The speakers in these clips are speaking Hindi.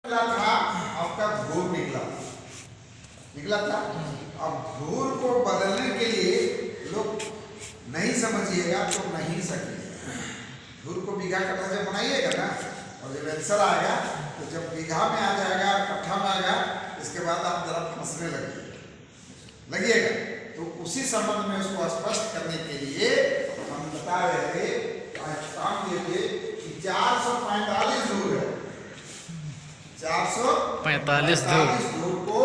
था आपका धूर निकला था। अब धूर को बदलने के लिए लोग नहीं समझिएगा तो नहीं सकेंगे। धूर को बीघा कट्ठा जब बनाइएगा ना और जब आंसर आएगा तो जब बीघा में आ जाएगा कट्ठा में आएगा, इसके बाद आप जरा फंसने लगिएगा। तो उसी संबंध में उसको स्पष्ट करने के लिए हम बता रहे थे, काम दिए थे कि 445 धूर है, 445 धूर को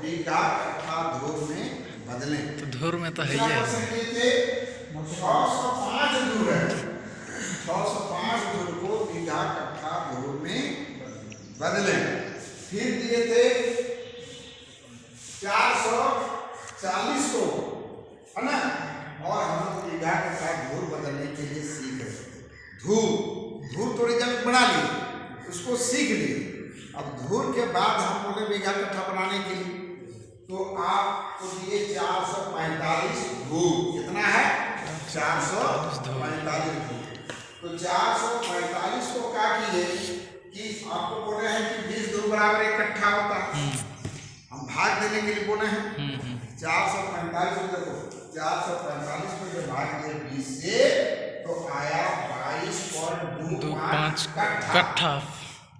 बीघा कट्ठा धूर में बदलें। तो धूर में तो है ही है। 605 धूर है, 605 धूर को बीघा कट्ठा धूर में बदलें। फिर दिए थे 440 को, है ना, और हम बीघा कट्ठा धूर बदलने के लिए सीख रहे थे। धूर तो रिजल्ट बना लिए, उसको सीख लिए। अब धूर के बाद हम बोले बीघा कट्ठा बनाने के लिए, तो आपको दिए 445 धूर। कितना है? 445 धूर। तो 445 को क्या किए कि आपको बोले हैं कि 20 धूर बराबर एक कट्ठा होता है, हम भाग देने के लिए बोले हैं। 445 को देखो, 445 को जब भाग दिए 20 से तो आया 22.25 कट्ठा।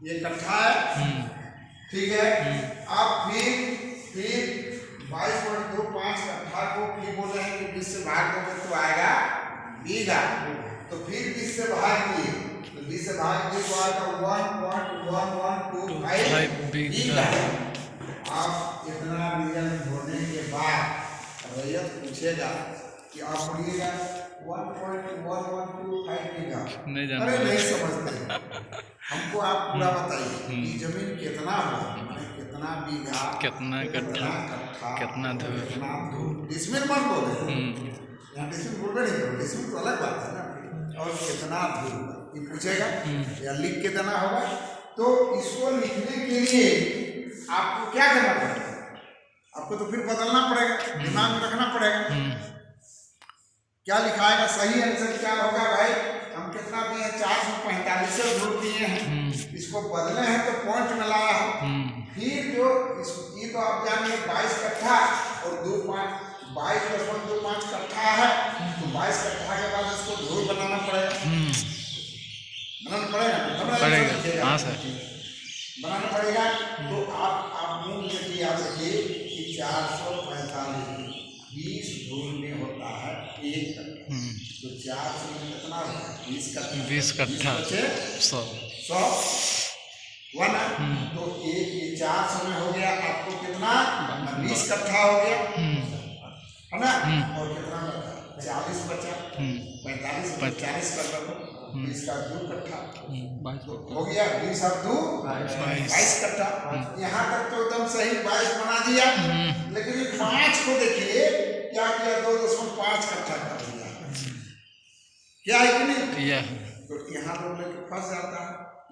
ये कट्ठा है, ठीक है। अब फिर 22.25 कट्ठा को फिर बोले हैं कि 20 से भाग दोगे तो आएगा बीघा। तो फिर 20 से भाग दिए तो 20 से भाग दिए तो आएगा 1.1125 बीघा। आप इतना रिजल्ट होने के बाद रैयत पूछेगा कि आप बोलिएगा 1.1125 बीघा, अरे नहीं समझते। हमको आप पूरा बताइए कि जमीन कितना हुआ, कितना बीघा, कितना कट्ठा, कितना धूर, कितना धूर। डिसमिल मत बोले, यहाँ डिसमिल बोलबे नहीं करो, डिसमिल तो अलग बात है ना। और कितना धूर ये पूछेगा या लिख के देना होगा। तो इसको लिखने के लिए आपको क्या करना पड़ेगा? आपको तो फिर बदलना पड़ेगा, दिमाग में रखना पड़ेगा क्या लिखाएगा। सही आंसर क्या होगा भाई? हम कितना दिए? 445 धूर दिए हैं, इसको बदले हैं तो पॉइंट में लाया है। फिर जो ये तो आप जानिए 22 कट्ठा और 22.25 कट्ठा है, तो 22 कट्ठा के बाद इसको धूर बनाना पड़ेगा, हाँ सर, बनाना पड़ेगा। तो आप मूल के याद रखिए कि 445 20 धूर में होता है एक कट्ठा। तो 400 में कितना होगा? 20 कट्ठा 100 वन। तो ये 400 में हो गया आपको कितना? 20 कट्ठा हो गया, है ना। और कितना बचा? 40 बचा, 45 40 कर दो, 20 का 2 कट्ठा हो गया, 20 और 2 22 कट्ठा। यहाँ तक तो एकदम सही 22 बना दिया। लेकिन ये 5 को देखिए क्या किया, 2.5 कट्ठा कर दिया, क्या है कि नहीं? तो यहाँ लोग लेके फंस जाता है।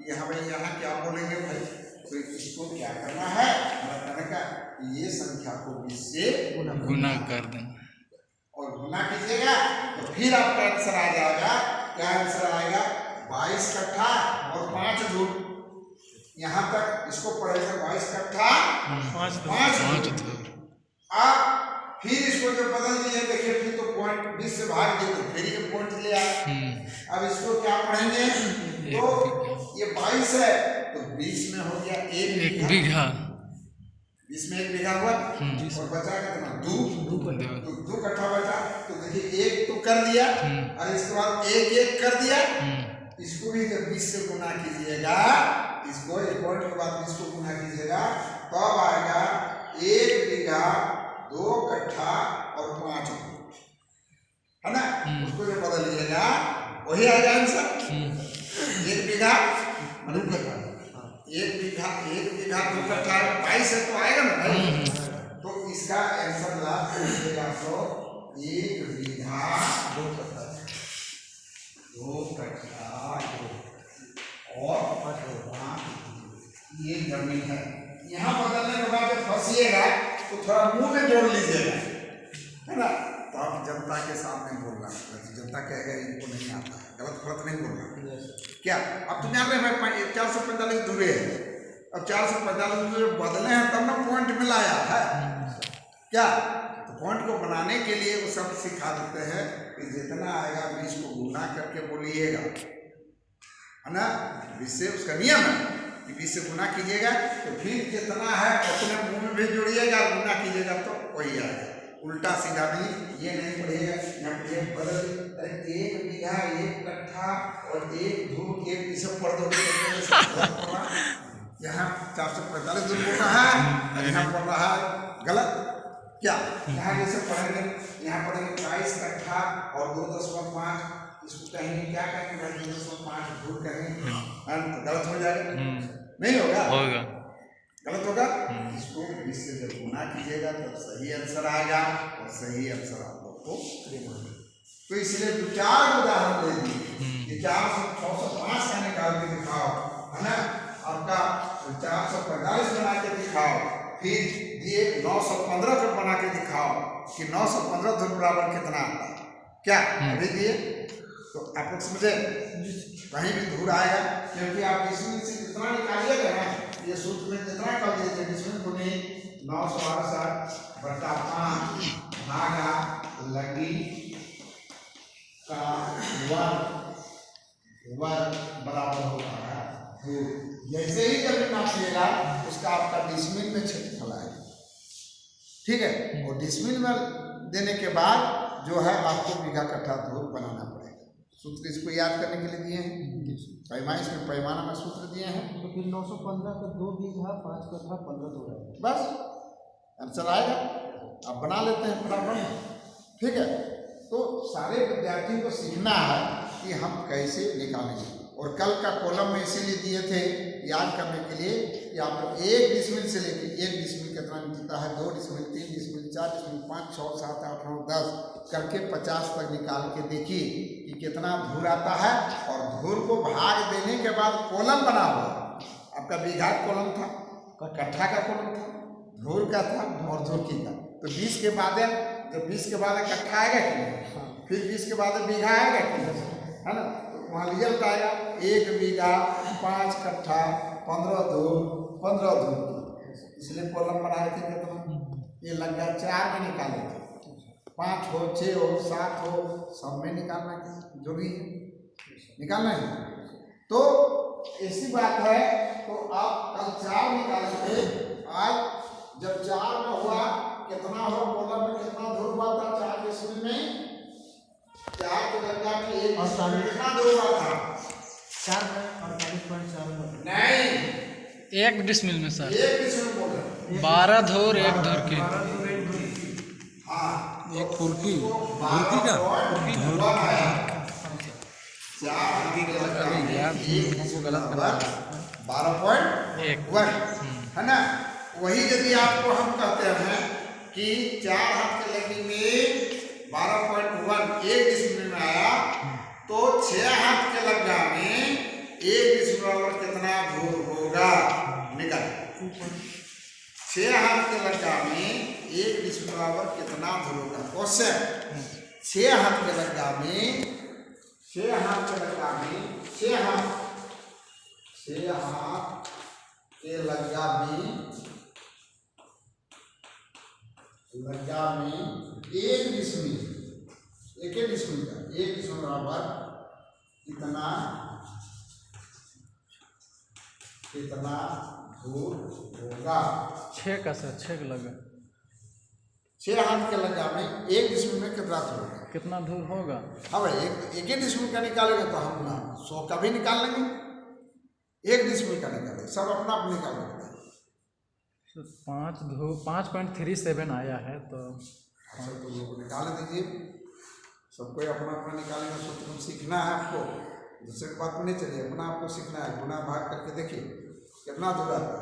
यहाँ भाई यहाँ क्या बोलेंगे भाई? तो इसको क्या करना है? करने का ये संख्या को 20 से गुना कर दें और गुना कीजिएगा तो फिर आपका आंसर आ जाएगा। क्या आंसर आएगा? 22 कट्ठा और 5 धूर। यहाँ तक इसको पढ़ेगा 22 कट्ठा 5 धूर। आप फिर इसको जो बदल दिए देखिए, फिर तो पॉइंट 20 से भाग दिए तो फिर ये पॉइंट ले आए। अब इसको क्या पढ़ेंगे? तो ये 22 है तो 20 में हो गया 1 बीघा, 20 में 1 बीघा हुआ और बचा कितना? 2 कट्ठा बचा। तो देखिए 1 तो कर दिया और इसके बाद 1 कर दिया। इसको भी जब 20 से गुना कीजिएगा, इसको एक पॉइंट के बाद 20 को गुना कीजिएगा, तब आएगा 1 बीघा 2 कट्ठा और 5 धूर, है ना। उसको जो बदल लीजिएगा वही आ जाए आंसर। 1 बीघा 2 कट्ठा, 1 बीघा 2 कट्ठा 22 है तो आएगा ना भाई। तो इसका आंसर लास्ट में मिलेगा आपको 1 बीघा 2 कट्ठा 2 कट्ठा और 5 ये जमीन है। यहाँ बदलने के बाद जब फंसिएगा तो थोड़ा मुंह में जोड़ लीजिएगा, है ना। तो आप जनता के सामने बोलना, जनता कहेगा इनको नहीं आता है, गलत नहीं बोलना। क्या अब तो जान रहे हैं 445 धुरे है, अब 445 जो बदले हैं तब ना पॉइंट मिलाया है क्या। तो पॉइंट को बनाने के लिए वो सब सिखा देते हैं कि जितना आएगा 20 को गुना करके बोलिएगा, है ना। 20 से उसका नियम है कि 20 से गुना कीजिएगा तो फिर जितना है अपने मुंह में भी जोड़िएगा, गुना कीजिएगा तो वही आएगा। उल्टा सीधा नहीं, ये नहीं पढ़िएगा। यहाँ पे एक बदल 1 बीघा 1 कट्ठा और 1 धूर 1 इसे पढ़ दो। यहाँ 445 धूर बोल रहा है, यहाँ पढ़ रहा है गलत क्या। यहाँ जैसे पढ़ेंगे, यहाँ पढ़ेंगे 22 कट्ठा और 2.5, इसको कहेंगे क्या कहेंगे, 2.5 धूर कहेंगे, गलत हो जाएगा। नहीं होगा, गलत होगा। इसको 20 से जब गुना कीजिएगा तब सही आंसर आएगा और सही आंसर आप लोग को देना। तो इसलिए 2-4 उदाहरण दे दिए कि 405 का निकाल के दिखाओ, है ना। आपका 445 बना के दिखाओ, फिर दिए 915 को बना के दिखाओ कि 915 धूर बराबर कितना आता है क्या, अभी दिए। तो आप लोग समझे, कहीं भी धूर आएगा, क्योंकि आप इसमें से जितना निकालिएगा ना, ये सूत्र में जितना कर दीजिए, इसमें गुने 968 बटा 5 भागा लगी का वर्ग बराबर होता है धूर। जैसे ही जब नापिएगा उसका आपका डिसमिल में क्षेत्रफल आएगा, ठीक है। और डिसमिल में देने के बाद जो है आपको बीघा कट्ठा धूर बनाना पड़ेगा। सूत्र इसको याद करने के लिए दिए हैं, पैमाइश में पैमाना में सूत्र दिए हैं। तो फिर 915 का 2 बीघा 5 कट्ठा 15 धूर है, बस आंसर आएगा। आप बना लेते हैं फटाफट, ठीक है। तो सारे विद्यार्थियों को सीखना है कि हम कैसे निकालेंगे। और कल का कॉलम में इसीलिए दिए थे याद करने के लिए कि आप लोग 1 डिसमिल से लेके 1 डिसमिल कितना मिलता है, 2 डिसमिल 3 डिसमिल 4 डिसमिल 5 6 7 8 9 10 करके 50 तक निकाल के देखिए कि कितना धूर आता है। और धूर को भाग देने के बाद कॉलम बना हुआ, आपका बीघा कॉलम था, कट्ठा का कॉलम था, धूर का था और धूर की था। तो 20 के बाद जब 20 के बाद कट्ठा आएगा कि नहीं, फिर 20 के बाद बीघा आएगा कि नहीं, है ना। तो वहाँ रिजल्ट आएगा 1 बीघा 5 कट्ठा 15 धूर। इसलिए कॉलम बनाए थे कितना, ये लग गया 4 में निकाले थे, 5 हो 6 हो 7 हो, सब में निकालना जो भी निकालना है। तो ऐसी बात है। तो आप कल 4 निकाले थे, आज जब 4 में हुआ कितना हो, कॉलम में कितना धूर हुआ था 4 डिसमिल में, 4 के लगा में 1 डिसमिल कितना धूर हुआ था, 4 में 48.4 नहीं 1 डिसमिल में सर 1 डिसमिल बोल रहे 12 धूर 1 धूर की। हाँ, एक फुल्की फुल्की का धूर है 4 के लगा में हमको गलत करा 12.1 है ना। वही यदि आपको हम कहते हैं कि 4 हाथ के लगी में 12.1 1 डिसमिल में आया, तो 6 हाथ के लगा में 1 डिसमिल बराबर कितना धूर होगा, निकाल। 6 हाथ के लगा में 1 डिसमिल बराबर कितना धूर होगा, क्वेश्चन। 6 हाथ के लगा में 6 हाथ के लगा में 6 हाथ के लगा में 1 डिसमिल, 1 डिसमिल का 1 डिसमिल बराबर कितना धूर होगा। 6 का सर 6 का लगा 6 हाथ के लगा में 1 डिसमिल में कितना धूर होगा, कितना धूर होगा। हाँ भाई, एक डिसमिल का निकालेंगे तो हम ना 100 का भी निकाल लेंगे, 1 डिसमिल का निकालेंगे, सब अपना अपना निकाल लेंगे। 5.37 आया है तो अच्छा, तो लोग निकाल दीजिए, सबको अपना अपना निकालेंगे। सूत्र सीखना है आपको, दूसरे की बात में नहीं चलिए, अपना आपको सीखना है। गुना भाग करके देखिए कितना दूर आता है।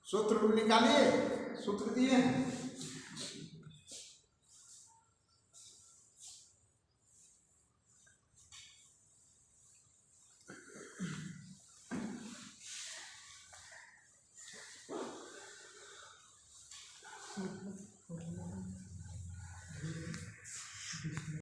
सूत्र निकालिए, सूत्र दिए हैं।